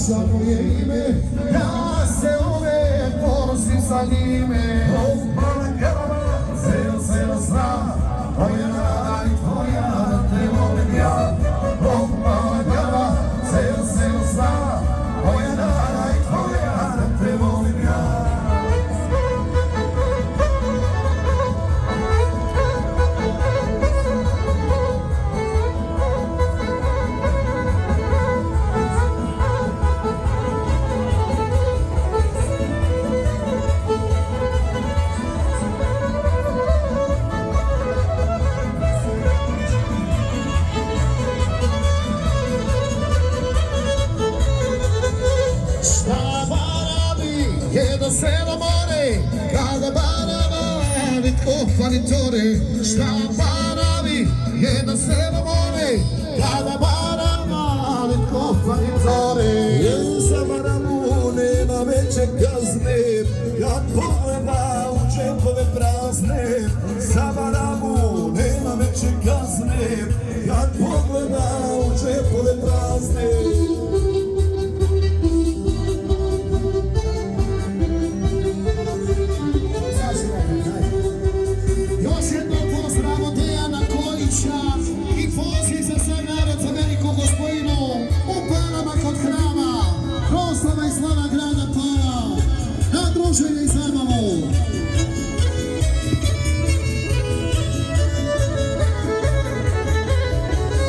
za moje ime, ja se uvek ponosim sa njime. Mala pjeva, ceo zna, tvoja nada i tvoja da te volim ja. Mala pjeva, ceo zna, tvoja nada i tvoja da te volim ja. Jedno selo more, kada Banava, nitko kvalitore. Šta Banavi, jedno selo more, kada Banava, nitko kvalitore. Za Banavu nema veće kazne, kad pogleda u džepove prazne. Za Banavu nema veće kazne, kad pogleda u džepove prazne. I poziv za sve narod za veliku gospodinu u Parama kod hrama, proslava i slava grada Para, na druženje i zabavu.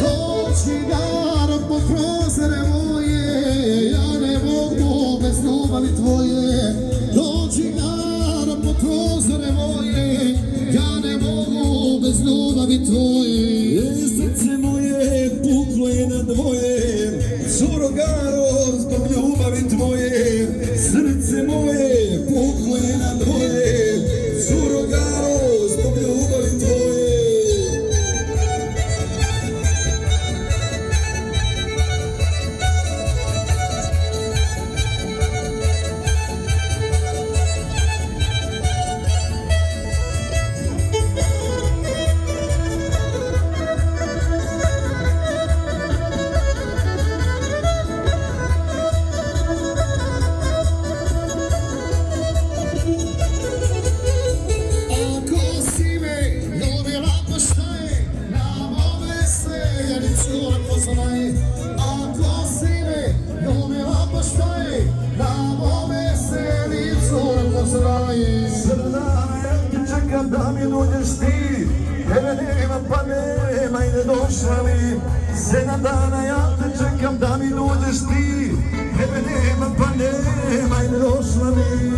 Dođi narod po prozore moje, ja ne mogu bez ljubavi tvoje. Dođi narod po prozore moje, ja ne mogu bez ljubavi tvoje. Srce moje puklo je na dvoje, Surogaro zbog ljubavi tvoje. Srce moje puklo je na dvoje, Surogaro zbog ljubavi tvoje. Da mi dođeš ti, tebe nema pa nema i ne došla mi. 7 dana ja te čekam da mi dođeš ti, tebe nema pa nema i ne došla mi.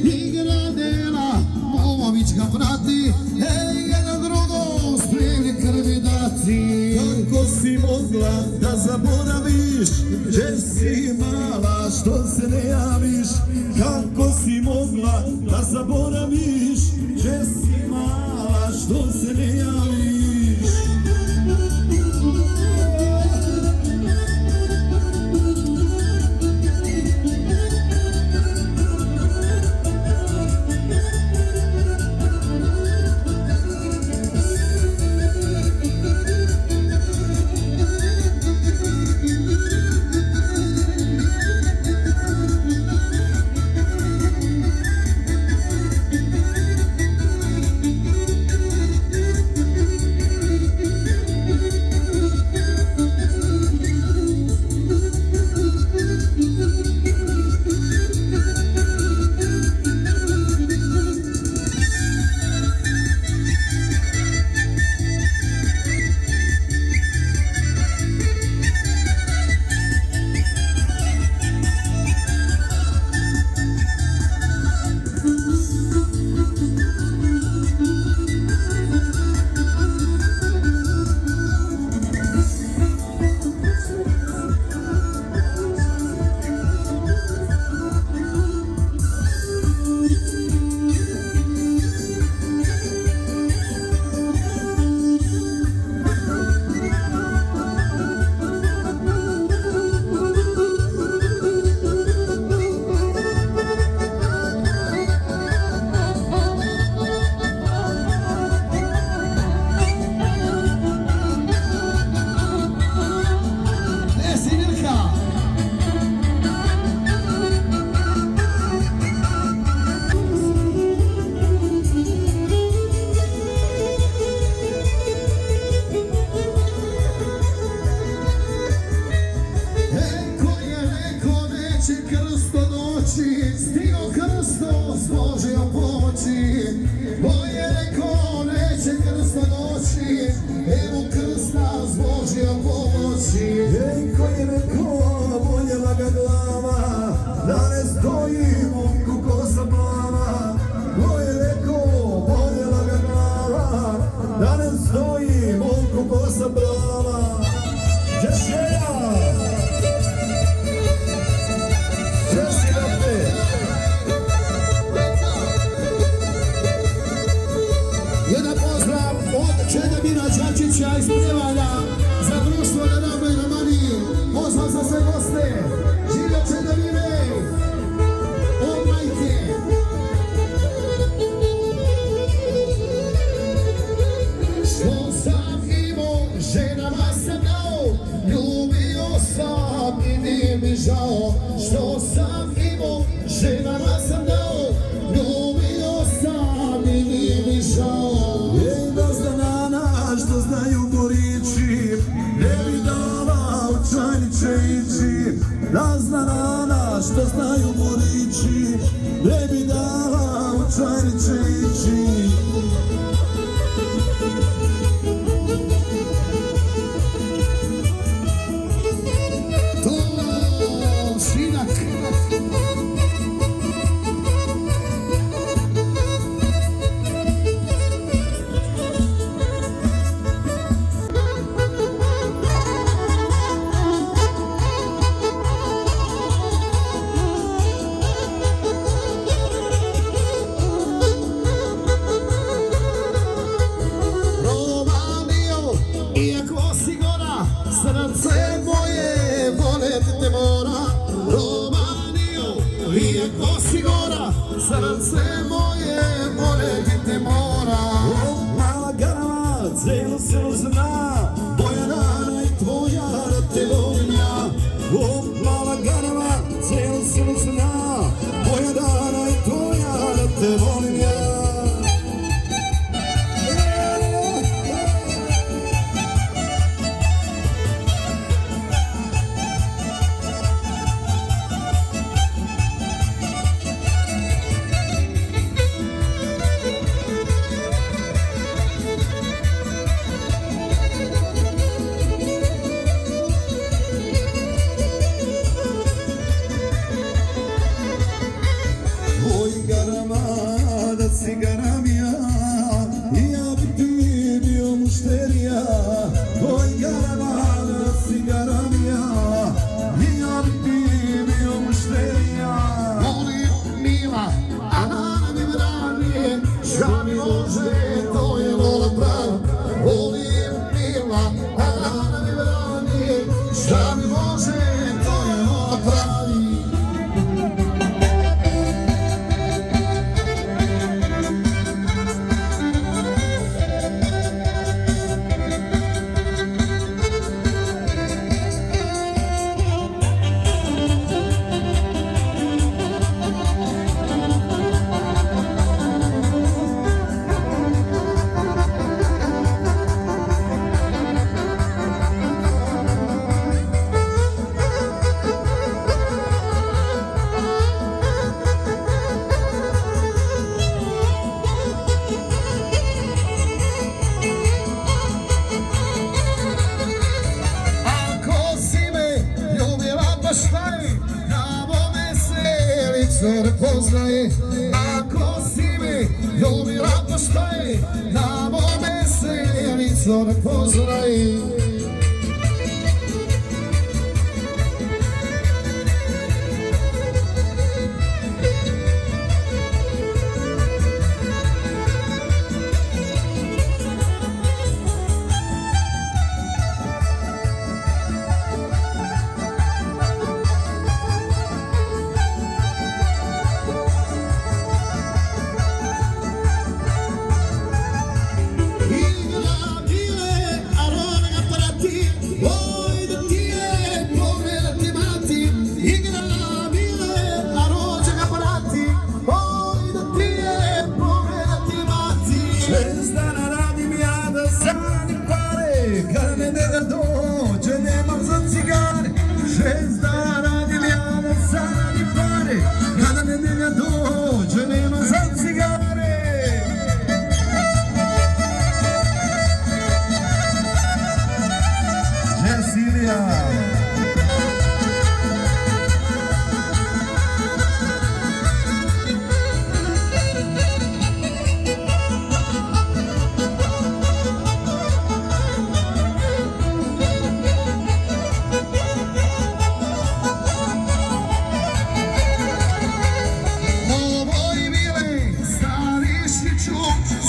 Igra dela, Momović ga prati, jedan drugom spremni krvi dati. Kako si mogla da zaboraviš, gdje si mala što se ne javiš? Kako si mogla da zaboraviš, gdje si mala što se ne javiš? Jej, ko je rekao, boljela ga glava, da ne stoji momku kosa plava. Ko je rekao, boljela ga glava, da ne stoji momku kosa plava. Žešeja! Žesi brate! Jedan pozdrav od Čedomira Đačića iz Prevalja za društvo na Ravnoj Romaniji. Pozdrav za sve goste. Živio Čedomire! O majke! Što sam imao, ženama sam dao, ljubio sam i nije mi žao. Što sam imao, ženama sam dao, ljubio sam i nije mi žao. Jej, da zna nana što znaju borići, ne bi dala u čajniče ići. Da zna nana što znaju borići, ne bi dala u čajniče ići. To Šinak. Romanio, iako si gora, srce moje volet te mora. Romanio, iako si gora, srce moje volet te mora. Mala garama, cijelo se zna, moja rana i tvoja da te volim ja. Mala garama, cijelo se zna, moja rana i tvoja da te volim ja. Oj garama, da si garamija, i ja bi ti bio mušterija. Oj garama, da si garamija, i ja bi ti bio mušterija. Volim mila, a rana mi brani, šta mi može, to je vola prava. Volim mila, a rana mi brani, šta mi može, to je vola pravi. Ako si me ljubila pa šta je, na mome se lice ne poznaje. Ako si me ljubila pa šta je, na mome se lice ne poznaje. Srbija.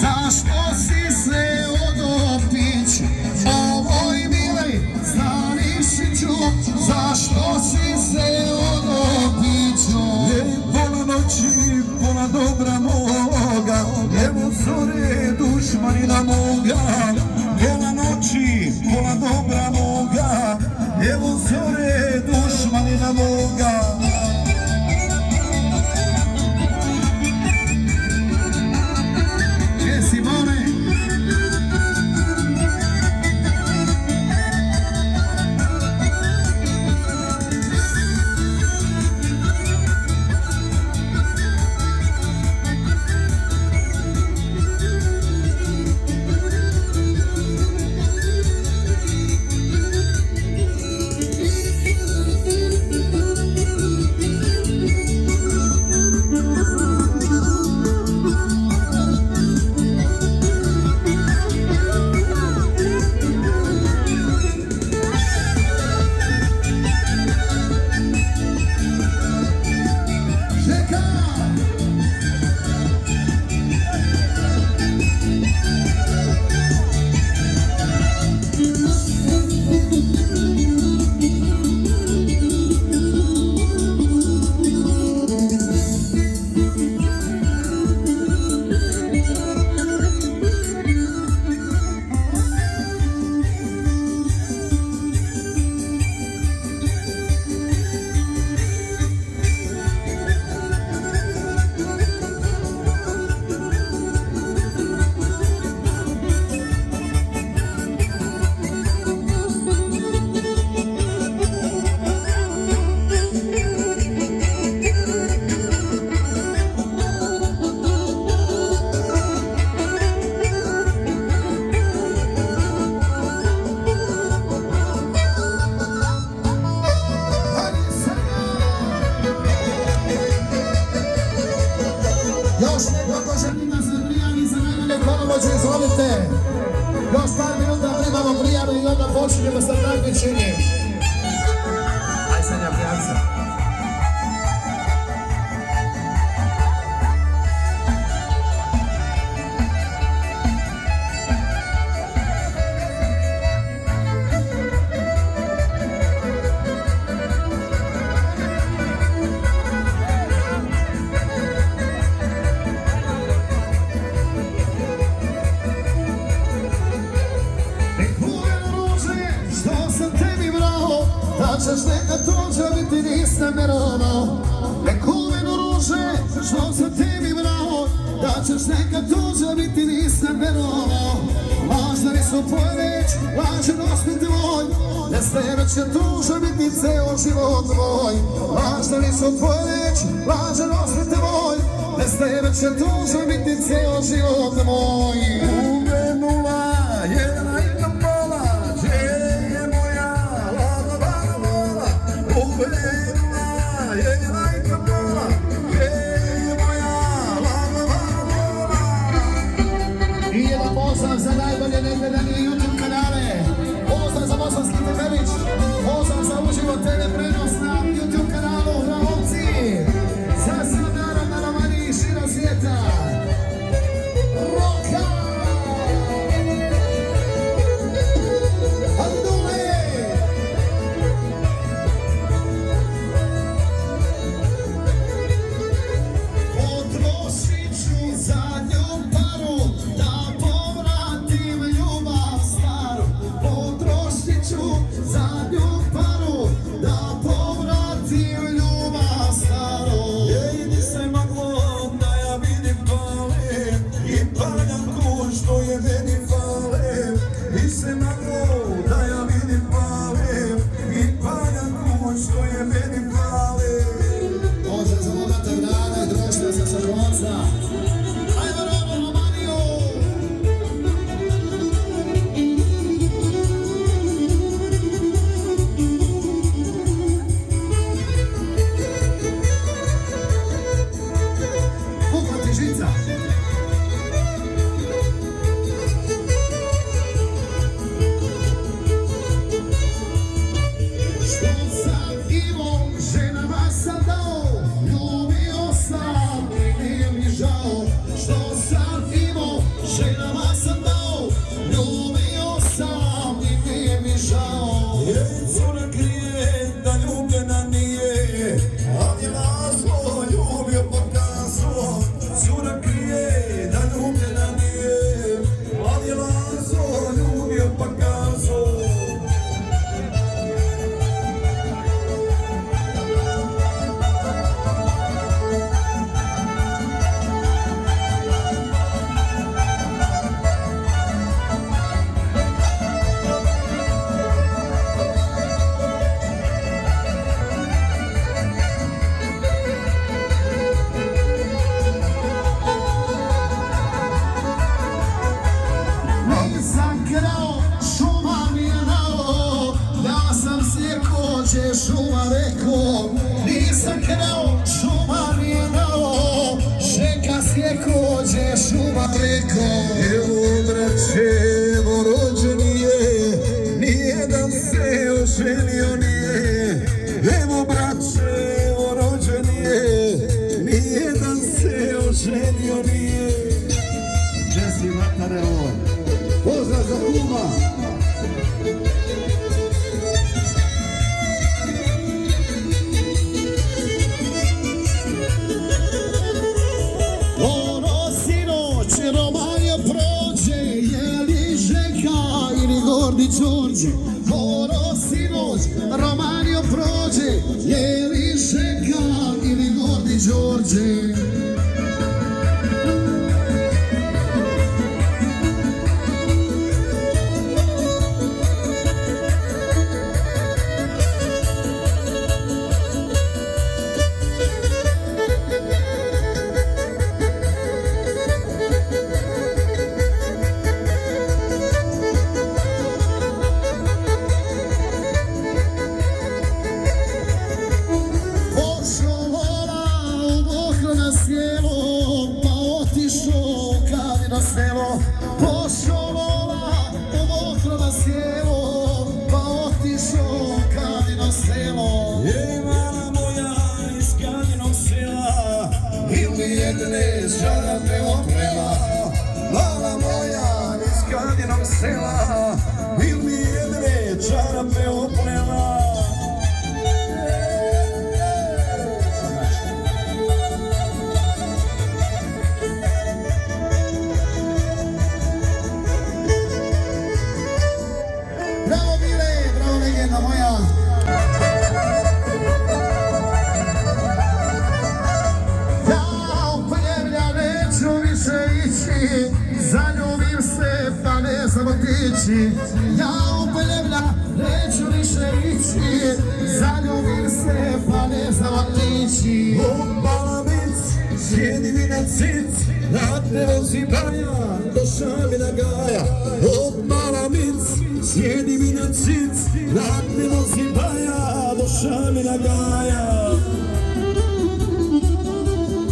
Zašto si se odopić? Ovoj milej Stanišiću, zašto si se odopić? Pola noći, pola dobra moga, evo zore dušmanina moga. Pola noći, pola dobra moga, evo zore dušmanina moga. Još nekoliko želina se prijavi za najbolje kolovođe, izvolite. Još par minuta primamo prijave i onda počinjemo sa takmičenjem. Aj sad ja prijavi se. Ćeš nekad tuđa biti nisam vjerovao. Nek uvenu ruže što sam tebi brao. Da ćeš nekad tuđa biti nisam vjerovao. Lažari su tvoj reč, lažan osmi tvoj. Bez tebe će tuža biti ceo život tvoj. Lažari su tvoj reč, lažan osmi tvoj. Bez tebe će tuža biti ceo život tvoj. Uvenula je najkamala, gdje je moja lava. Uvenula je najkamala, gdje je moja lava. I jedan pozdrav za najbolje negledanje YouTube kanale. Pozdrav za Bosanski Teferić. Pozdrav za uživo TV prenos na YouTube kanalu Vrahovci. Za sav narod na Romaniji širom svijeta. Roka! mi žao. Jer cura krije da ljubljena nije, ali je lažno ljubio pokazao. Cura krije da ljubljena nije, ali je lažno ljubio pokazao. Nisam krao, šuma mi je dao, da sam sjeko, će šuma rekao. Nisam krao, šuma mi je dao, šeka sjeko, će šuma rekao. Evo braće, evo rođeni je, nijedan se oženio nije. Evo braće, evo rođeni je, nijedan se oženio nije. Jesse Matare ovo. Pozdrav za kuma! Ono sinoć Romanija prođe, je li Žeka ili Gordi Đorđe? Ono sinoć Romanija prođe, je li Žeka ili Gordi Đorđe? Pošao vola u mokro na sjelo, pa otišao Kadino selo. Je mala moja iz Kadinog sela, ili jedne žarate oprema. Mala moja iz Kadinog sela, ili jedne čarape oprema. Bravo Mile, bravo legenda moja. Ja u Pljevlja neću više ići, zaljubim se pa ne znam otići. Ja u Pljevlja neću više ići, zaljubim se pa ne znam otići. Opala mic, sjedi mi na cic, na te vozi baja, došla mi na gaja. Opala mic, sjedi mi na cic, na te vozi baja, došla mi na gaja.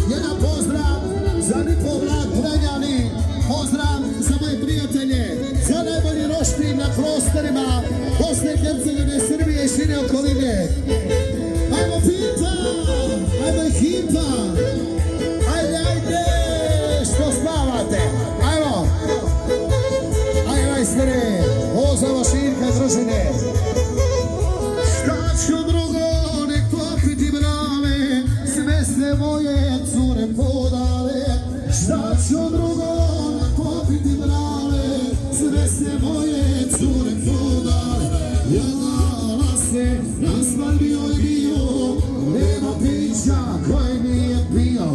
Jedan pozdrav za Niko Vlad Vranjani, pozdrav za moje prijatelje, za najbolji roštilj na prostorima Bosne i Hercegovine, Srbije i šire okoline. Ajmo Pita, ajmo ekipa, ajde, što spavate, ajmo, ajde majstere, pozdrav Širka i družine. Šta ću drugo, nek popiti brale, sve se moje cure podale. Šta ću drugo, nek popiti brale, sve se moje cure podale. Jadala se na svadbi oj bio, nema pića koje nije pio.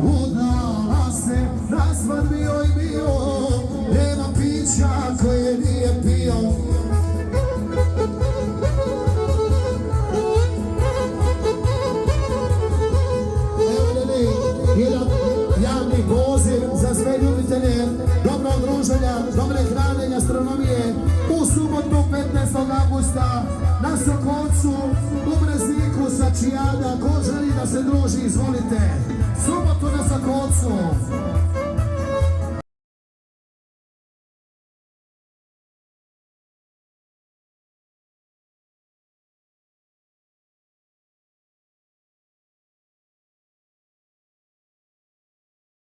Udala se na svadbi oj bio, nema pića koje nije pio. Jedan javni poziv za sve ljubitelje dobrog druženja, dobre hrane i astronomije u subotu 15. augusta na Sokolcu u Brezniku sa Čijada. Ko želi da se druži, izvolite. Subotu na Sokolcu.